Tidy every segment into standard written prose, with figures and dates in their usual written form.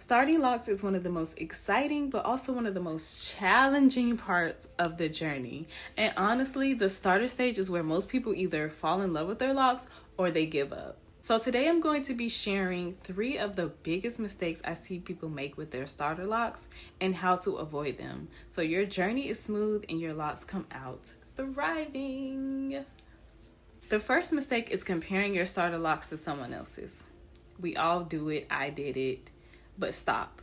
Starting locks is one of the most exciting, but also one of the most challenging parts of the journey. And honestly, the starter stage is where most people either fall in love with their locks or they give up. So today I'm going to be sharing 3 of the biggest mistakes I see people make with their starter locks and how to avoid them, so your journey is smooth and your locks come out thriving. The first mistake is comparing your starter locks to someone else's. We all do it. I did it. But stop.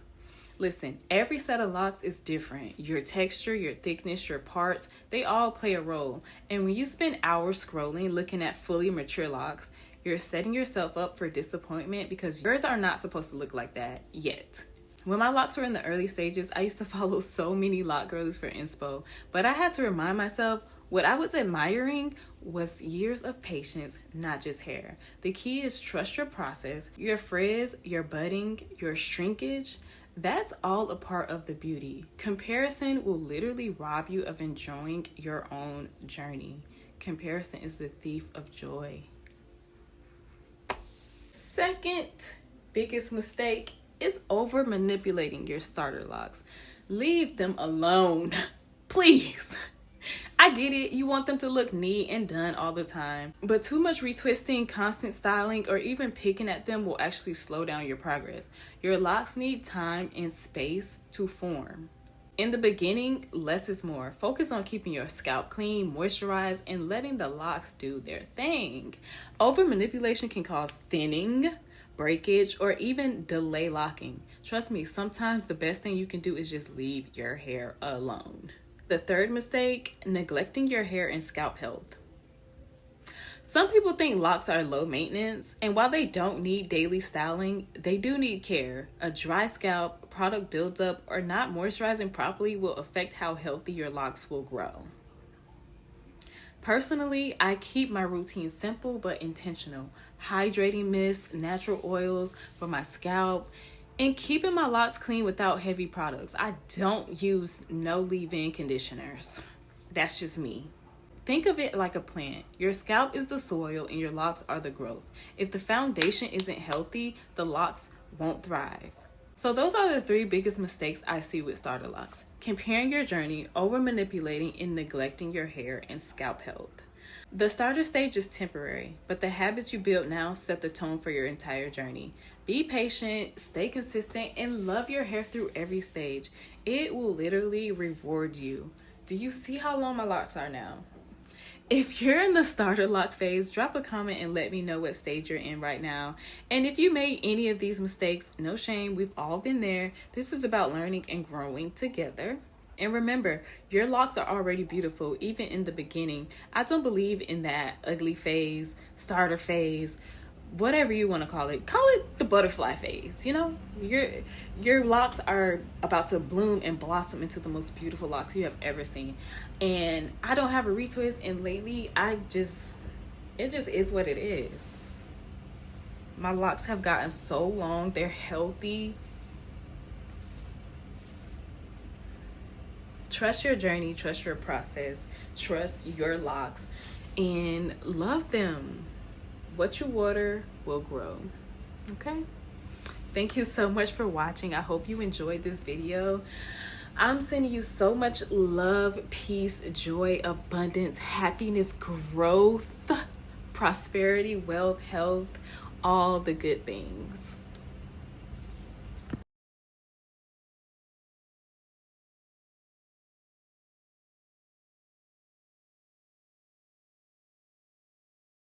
Listen, every set of locks is different. Your texture, your thickness, your parts, they all play a role. And when you spend hours scrolling looking at fully mature locks, you're setting yourself up for disappointment because yours are not supposed to look like that yet. When my locks were in the early stages, I used to follow so many lock girlies for inspo, but I had to remind myself what I was admiring was years of patience, not just hair. The key is trust your process. Your frizz, your budding, your shrinkage, that's all a part of the beauty. Comparison will literally rob you of enjoying your own journey. Comparison is the thief of joy. Second biggest mistake is over manipulating your starter locks. Leave them alone, please. I get it, you want them to look neat and done all the time, but too much retwisting, constant styling, or even picking at them will actually slow down your progress. Your locks need time and space to form. In the beginning, less is more. Focus on keeping your scalp clean, moisturized, and letting the locks do their thing. Over manipulation can cause thinning, breakage, or even delay locking. Trust me, sometimes the best thing you can do is just leave your hair alone. The third mistake, neglecting your hair and scalp health. Some people think locks are low maintenance, and while they don't need daily styling, they do need care. A dry scalp, product buildup, or not moisturizing properly will affect how healthy your locks will grow. Personally, I keep my routine simple but intentional. Hydrating mist, natural oils for my scalp, and keeping my locks clean without heavy products. I don't use no leave-in conditioners. That's just me. Think of it like a plant. Your scalp is the soil and your locks are the growth. If the foundation isn't healthy, the locks won't thrive. So those are the 3 biggest mistakes I see with starter locks. Comparing your journey, over manipulating, and neglecting your hair and scalp health. The starter stage is temporary, but the habits you build now set the tone for your entire journey. Be patient, stay consistent, and love your hair through every stage. It will literally reward you. Do you see how long my locks are now? If you're in the starter lock phase, drop a comment and let me know what stage you're in right now. And if you made any of these mistakes, no shame, we've all been there. This is about learning and growing together. And remember, your locks are already beautiful, even in the beginning. I don't believe in that ugly phase, starter phase, whatever you want to call it. Call it the butterfly phase. You know, your locks are about to bloom and blossom into the most beautiful locks you have ever seen. And I don't have a retwist, and lately it just is what it is. My locks have gotten so long, they're healthy. Trust your journey, trust your process, trust your locks, and love them. What you water will grow. Okay? Thank you so much for watching. I hope you enjoyed this video. I'm sending you so much love, peace, joy, abundance, happiness, growth, prosperity, wealth, health, all the good things.